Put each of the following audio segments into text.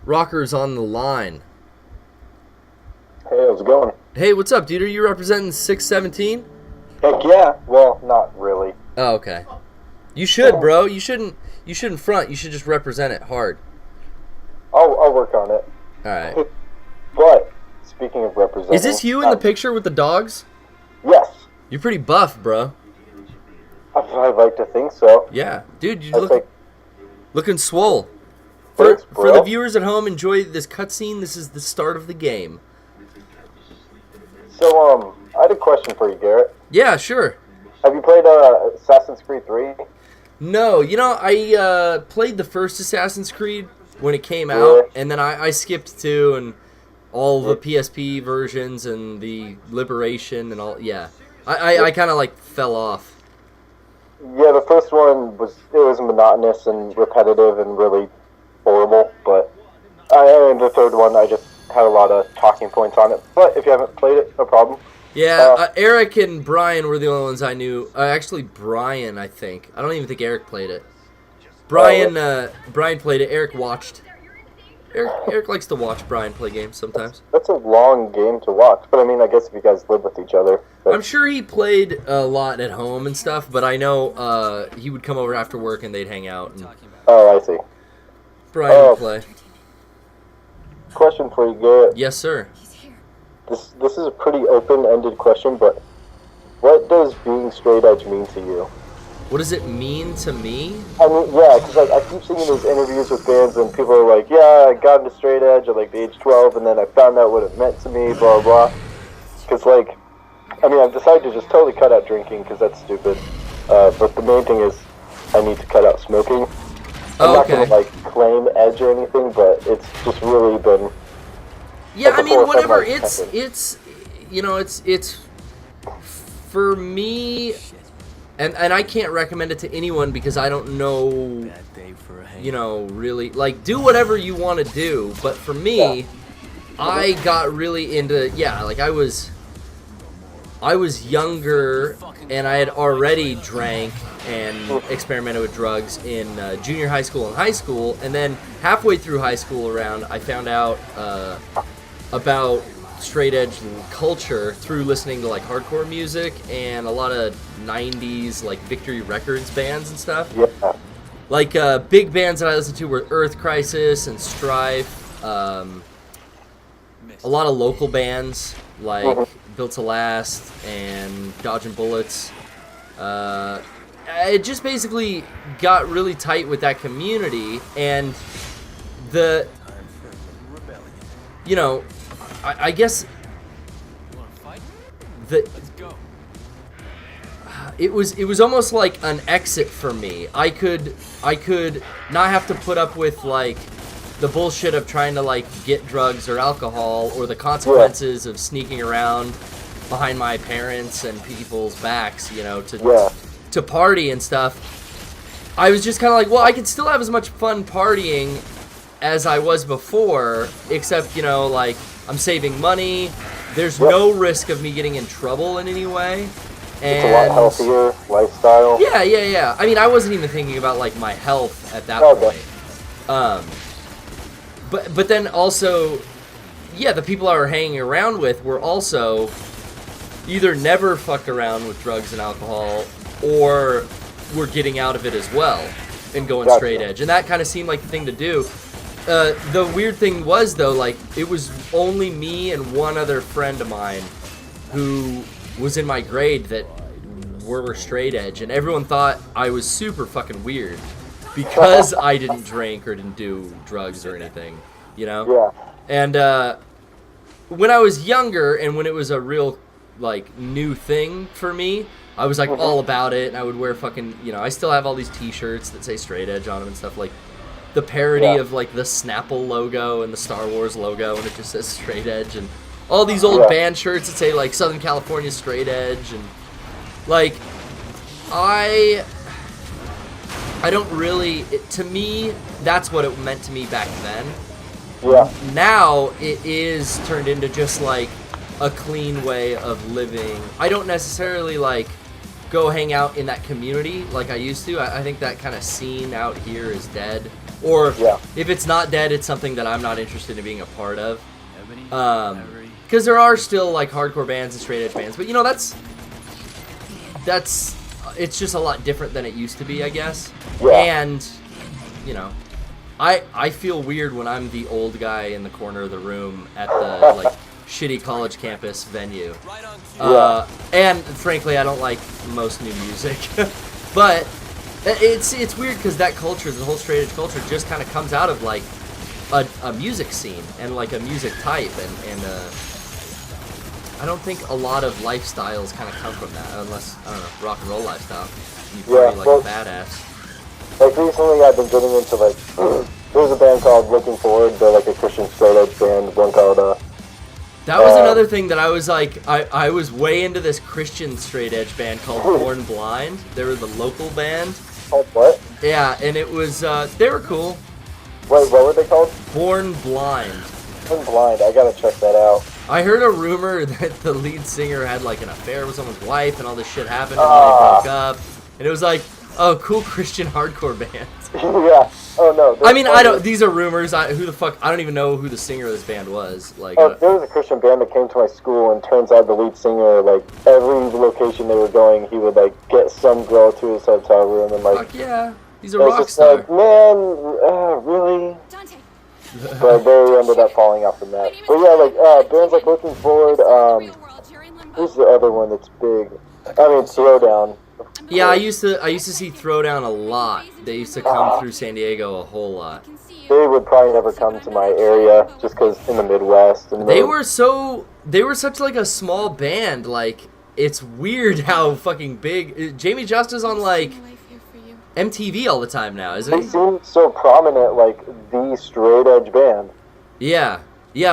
Rocker's on the line. Hey, how's it going? Hey, what's up, dude? Are you representing 617? Heck yeah. Well, not really. Oh, okay. You should, bro. You shouldn't front. You should just represent it hard. I'll work on it. All right. But speaking of representing, Is this you in the picture with the dogs? Yes. You're pretty buff, bro. I'd like to think so. Yeah, dude, you I think. looking swole. Thanks, For the viewers at home, enjoy this cutscene. This is the start of the game. So, I had a question for you, Garrett. Yeah, sure. Have you played Assassin's Creed 3? No, I played the first Assassin's Creed when it came out, and then I skipped 2 and all the PSP versions and the Liberation and all. Yeah, I kind of like fell off. Yeah, the first one was monotonous and repetitive and really horrible, but and the third one I just had a lot of talking points on it. But if you haven't played it, no problem. Yeah, Eric and Brian were the only ones I knew. Actually, Brian, I think. I don't even think Eric played it. Brian played it. Eric watched. Eric likes to watch Brian play games sometimes. That's a long game to watch, but I mean, I guess if you guys live with each other. I'm sure he played a lot at home and stuff, but I know he would come over after work and they'd hang out. And Oh, I see. Brian would play. Question for you, Garrett. Yes, sir. This is a pretty open-ended question, but what does being straight edge mean to you? What does it mean to me? I mean, yeah, because I keep seeing these interviews with bands, and people are like, yeah, I got into straight edge at, like, the age 12, and then I found out what it meant to me, blah, blah. Because, like, I mean, I've decided to just totally cut out drinking, because that's stupid. But the main thing is I need to cut out smoking. I'm not going to, like, claim edge or anything, but it's just really been... Yeah, I mean, whatever, it's for me, and I can't recommend it to anyone because I don't know, really, like, do whatever you want to do, but for me, I got really into, like, I was younger, and I had already drank and experimented with drugs in junior high school and high school, and then halfway through high school I found out about straight edge culture through listening to like hardcore music and a lot of 90s like Victory Records bands and stuff. Yeah. Like big bands that I listened to were Earth Crisis and Strife. A lot of local bands like Built to Last and Dodging Bullets. It just basically got really tight with that community, and I guess it was almost like an exit for me. I could not have to put up with like the bullshit of trying to like get drugs or alcohol or the consequences of sneaking around behind my parents and people's backs, to party and stuff. I was just kind of like, well, I could still have as much fun partying as I was before, except, like, I'm saving money. There's no risk of me getting in trouble in any way. And it's a lot healthier lifestyle. Yeah. I mean, I wasn't even thinking about, like, my health at that point. But then also, the people I were hanging around with were also either never fucked around with drugs and alcohol or were getting out of it as well and going straight edge. And that kind of seemed like the thing to do. The weird thing was, though, like, it was only me and one other friend of mine who was in my grade that were straight edge, and everyone thought I was super fucking weird because I didn't drink or didn't do drugs or anything, Yeah. And when I was younger and when it was a real, like, new thing for me, I was, like, all about it, and I would wear fucking, I still have all these t-shirts that say straight edge on them and stuff, like, the parody of like the Snapple logo and the Star Wars logo, and it just says straight edge, and all these old band shirts that say like Southern California straight edge, and like I don't really, to me, that's what it meant to me back then. Yeah. Now it is turned into just like a clean way of living. I don't necessarily like go hang out in that community like I used to. I think that kind of scene out here is dead. Or if it's not dead, it's something that I'm not interested in being a part of. Because there are still like hardcore bands and straight edge bands, but you know that's it's just a lot different than it used to be, I guess. And you know, I feel weird when I'm the old guy in the corner of the room at the like shitty college campus venue. And frankly, I don't like most new music, but it's weird because that culture, the whole straight edge culture, just kind of comes out of like a music scene and like a music type, and I don't think a lot of lifestyles kind of come from that, unless, I don't know, rock and roll lifestyle. You party like a badass. Like recently I've been getting into like, there's a band called Looking Forward, they're like a Christian straight edge band, one called that was another thing that I was like, I was way into this Christian straight edge band called Born Blind. They were the local band. Oh, what? Yeah, and it was, they were cool. Wait, what were they called? Born Blind. Born Blind, I gotta check that out. I heard a rumor that the lead singer had like an affair with someone's wife and all this shit happened and they broke up. And it was like, oh, cool Christian hardcore band. Yeah. Oh, no. I mean, these are rumors. Who the fuck, I don't even know who the singer of this band was. Like, there was a Christian band that came to my school, and turns out the lead singer, like, every location they were going, he would, like, get some girl to his hotel room, and, like... Fuck yeah. He's a rock star. Like, man, really? But they ended up falling off from that. But yeah, like, bands like Looking Forward, who's the other one that's big? I mean, Throwdown. Yeah, I used to see Throwdown a lot. They used to come through San Diego a whole lot. They would probably never come to my area just because in the Midwest. And they were such like a small band. Like, it's weird how fucking big. Jamie Just is on like MTV all the time now, isn't he? They seem so prominent, like the straight edge band. Yeah,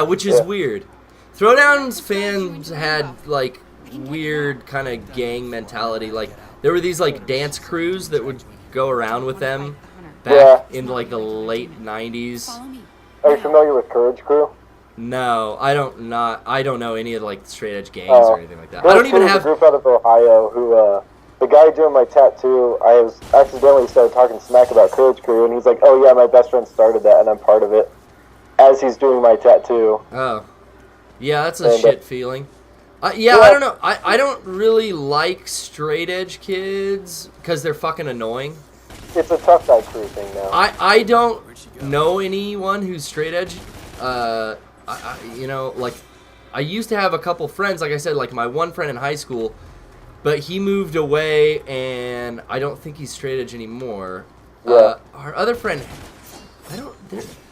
which is weird. Throwdown's fans had like weird kind of gang mentality. Like, there were these like dance crews that would go around with them back in like the late 90s. Are you familiar with Courage Crew? No, I don't know any of like straight edge gangs or anything like that. I don't even have a group out of Ohio who the guy doing my tattoo, I was accidentally started talking smack about Courage Crew, and he's like, oh yeah, my best friend started that and I'm part of it, as he's doing my tattoo. Oh. Yeah, that's a shit feeling. I don't know. I don't really like straight edge kids because they're fucking annoying. It's a tough guy crew thing now. I don't know anyone who's straight edge. You know, like, I used to have a couple friends, like I said, like my one friend in high school, but he moved away and I don't think he's straight edge anymore. Yeah. Our other friend, I don't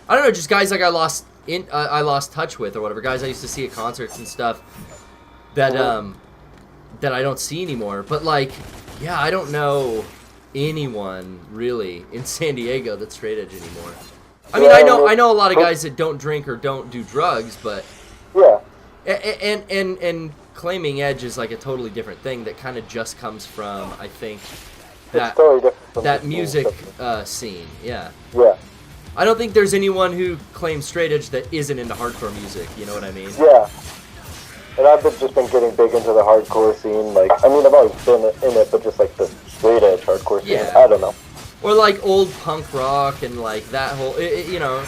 know, just guys like I lost touch with or whatever, guys I used to see at concerts and stuff. That I don't see anymore. But like, yeah, I don't know anyone really in San Diego that's straight edge anymore. I mean, I know a lot of guys that don't drink or don't do drugs, but and claiming edge is like a totally different thing that kind of just comes from, I think, that music scene. Yeah. I don't think there's anyone who claims straight edge that isn't into hardcore music. You know what I mean? Yeah. And I've just been getting big into the hardcore scene. Like, I mean, I've always been in it, but just like the straight edge hardcore scene. Yeah. I don't know. Or like old punk rock and like that whole, you know.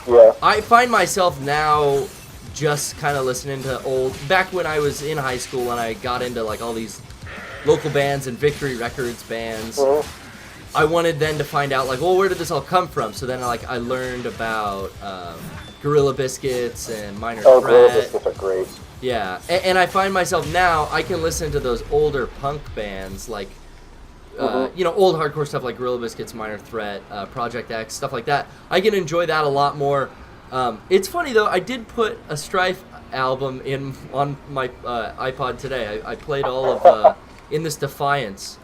Yeah. I find myself now just kind of listening to old, back when I was in high school and I got into like all these local bands and Victory Records bands. Mm-hmm. I wanted then to find out like, well, where did this all come from? So then like I learned about Gorilla Biscuits and Minor Threat. Gorilla Biscuits are great. Yeah, and I find myself now, I can listen to those older punk bands, like, you know, old hardcore stuff like Gorilla Biscuits, Minor Threat, Project X, stuff like that. I can enjoy that a lot more. It's funny, though, I did put a Strife album on my iPod today. I played all of In This Defiance.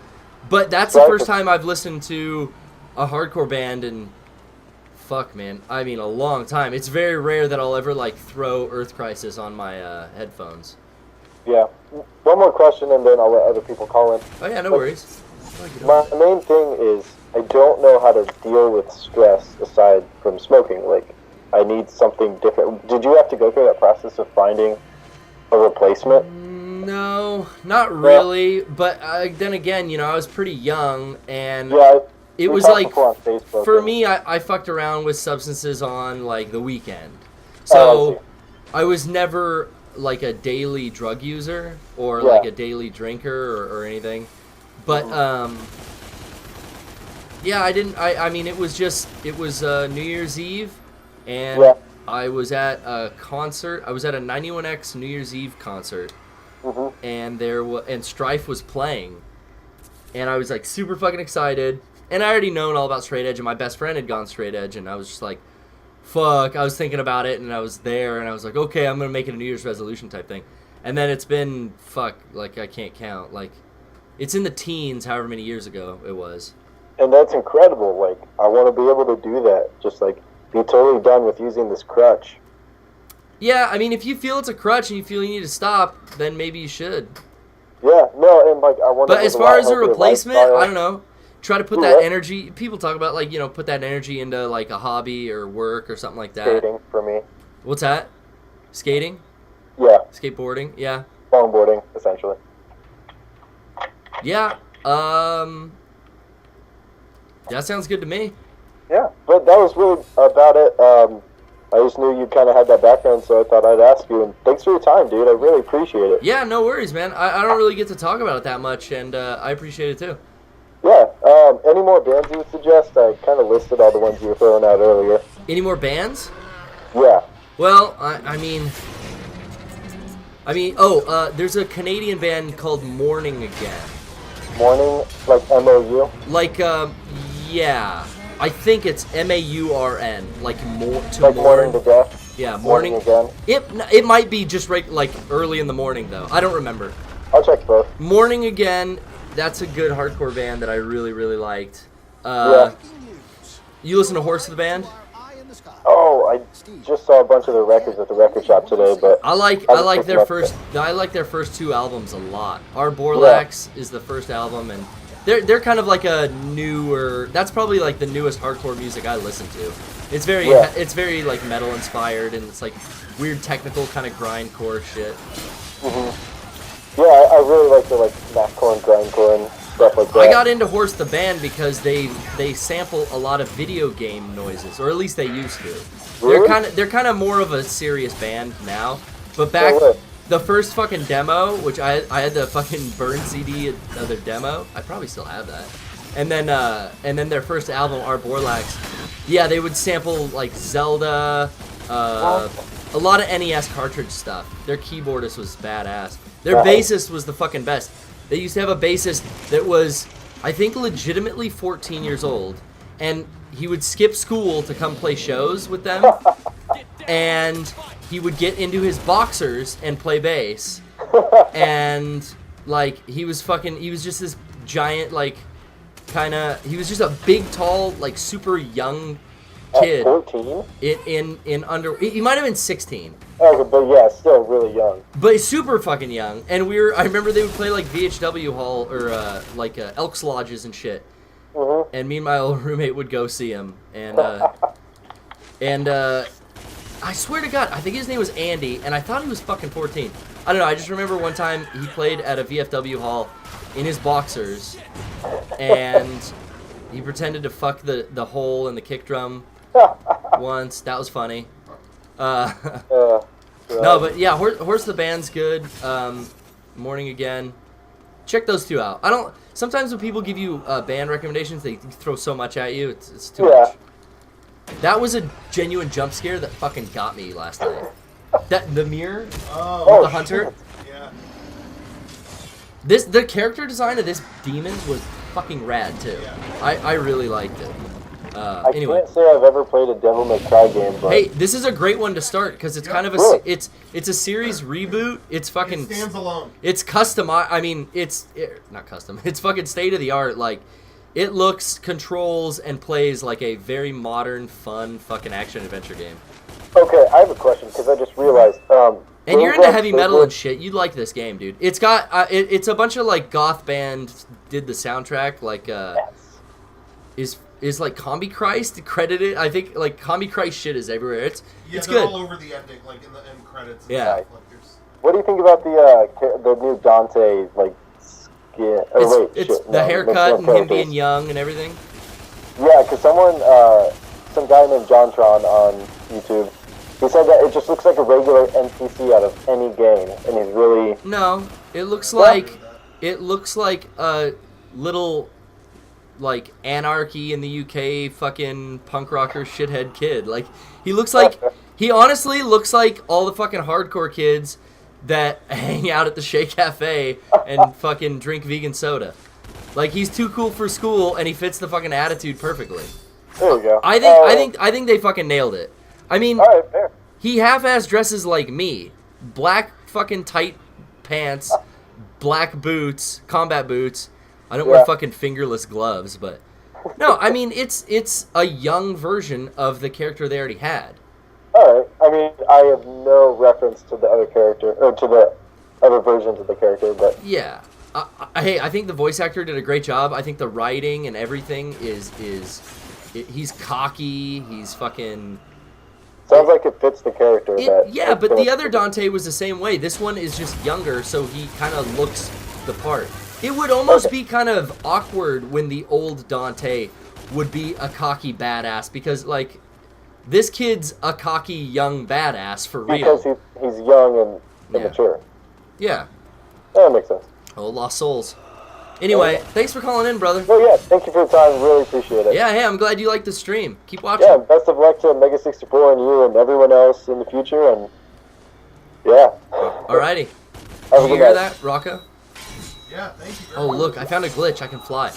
But that's the first time I've listened to a hardcore band in... Fuck, man. I mean, a long time. It's very rare that I'll ever, like, throw Earth Crisis on my headphones. Yeah. One more question, and then I'll let other people call in. Oh, yeah, no worries. My main thing is I don't know how to deal with stress aside from smoking. Like, I need something different. Did you have to go through that process of finding a replacement? No, not really. But then again, you know, I was pretty young, and it was like, for me, I fucked around with substances on, like, the weekend. So I was never, like, a daily drug user or, like, a daily drinker or anything. But, yeah, I mean, it was New Year's Eve, and I was at a concert. I was at a 91X New Year's Eve concert, and Strife was playing, and I was, like, super fucking excited. And I already known all about straight edge, and my best friend had gone straight edge, and I was just like, fuck. I was thinking about it, and I was there, and I was like, okay, I'm going to make it a New Year's resolution type thing. And then it's been, like, I can't count. Like, it's in the teens, however many years ago it was. And that's incredible. Like, I want to be able to do that. Just, like, be totally done with using this crutch. Yeah, I mean, if you feel it's a crutch and you feel you need to stop, then maybe you should. Yeah, no, and, like, I want to... But as far as a replacement, I don't know. Try to put that energy... People talk about, like, you know, put that energy into, like, a hobby or work or something like that. Skating, for me. What's that? Skating? Yeah. Skateboarding? Yeah. Longboarding, essentially. Yeah. That sounds good to me. Yeah, but that was really about it. I just knew you kind of had that background, so I thought I'd ask you. And thanks for your time, dude. I really appreciate it. Yeah, no worries, man. I don't really get to talk about it that much, and I appreciate it, too. Yeah, any more bands you would suggest? I kind of listed all the ones you were throwing out earlier. Any more bands? Yeah. Well, I mean, there's a Canadian band called Morning Again. Morning, like M-O-U? Like, yeah. I think it's M-A-U-R-N, like Morning to Death? Yeah, Morning Again? It might be just like early in the morning, though. I don't remember. I'll check both. Morning Again, that's a good hardcore band that I really, really liked. You listen to Horse of the Band? Oh, I just saw a bunch of their records at the record shop today, but I like their first two albums a lot. Our Borlax is the first album, and they're kind of like a newer. That's probably like the newest hardcore music I listen to. It's very like metal inspired, and it's like weird technical kind of grindcore shit. Yeah, I really like the like smackcore and grindcore and stuff like that. I got into Horse the Band because they sample a lot of video game noises, or at least they used to. Really? They're kind of more of a serious band now. But back the first fucking demo, which I had the fucking burn CD of their demo. I probably still have that. And then their first album, Our Borlax. Yeah, they would sample like Zelda, a lot of NES cartridge stuff. Their keyboardist was badass. Their bassist was the fucking best. They used to have a bassist that was, I think, legitimately 14 years old. And he would skip school to come play shows with them. And he would get into his boxers and play bass. And, like, he was just this giant, like, he was just a big, tall, like, super young kid. 14? He might have been 16. Okay, but yeah, still really young. But he's super fucking young. And I remember they would play like VHW Hall or Elks Lodges and shit. And me and my old roommate would go see him. And I swear to God, I think his name was Andy, and I thought he was fucking 14. I don't know, I just remember one time he played at a VFW Hall in his boxers, and he pretended to fuck the hole in the kick drum once. That was funny. No, but yeah, Horse the Band's good. Morning Again. Check those two out. Sometimes when people give you band recommendations, they throw so much at you. It's too much. That was a genuine jump scare that fucking got me last night. The mirror, the hunter. Yeah. The character design of this demon was fucking rad too. Yeah. I really liked it. Anyway. I can't say I've ever played a Devil May Cry game, but... Hey, this is a great one to start because it's kind of it's a series reboot. It's fucking... It stands alone. It's custom. I mean, it's not custom. It's fucking state of the art. Like, it looks, controls, and plays like a very modern, fun fucking action adventure game. Okay, I have a question because I just realized. And you're into heavy metal and shit. You'd like this game, dude. It's got it's a bunch of like goth bands did the soundtrack. Like is like Combi Christ credited? I think like Combi Christ shit is everywhere. It's they're good. All over the ending, like in the end credits. And yeah. Stuff, like What do you think about the new Dante like skin? It's the haircut and him being young and everything. Yeah, because some guy named JonTron on YouTube, he said that it just looks like a regular NPC out of any game, and he's really... No, it looks like a little like anarchy in the UK fucking punk rocker shithead kid. Like he honestly looks like all the fucking hardcore kids that hang out at the Shea Cafe and fucking drink vegan soda. Like, he's too cool for school, and he fits the fucking attitude perfectly. There you go. I think they fucking nailed it. I mean, all right, fair. He half-ass dresses like me. Black fucking tight pants, black boots, combat boots. I don't wear fucking fingerless gloves, but... No, I mean, it's a young version of the character they already had. Alright, I mean, I have no reference to the other character, or to the other versions of the character, but... Yeah. Hey, I think the voice actor did a great job. I think the writing and everything he's cocky, he's fucking... Sounds like it fits the character. But the other Dante was the same way. This one is just younger, so he kind of looks the part. It would almost be kind of awkward when the old Dante would be a cocky badass, because, like, this kid's a cocky young badass for real. Because he's young and immature. Yeah. That makes sense. Oh, lost souls. Anyway, thanks for calling in, brother. Well, yeah, thank you for your time. Really appreciate it. Yeah, hey, I'm glad you liked the stream. Keep watching. Yeah, best of luck to Mega64 and you and everyone else in the future, and yeah. Alrighty. Did you hear that, Rocco? Yeah, thank you very Oh, much. look, I found a glitch. I can fly.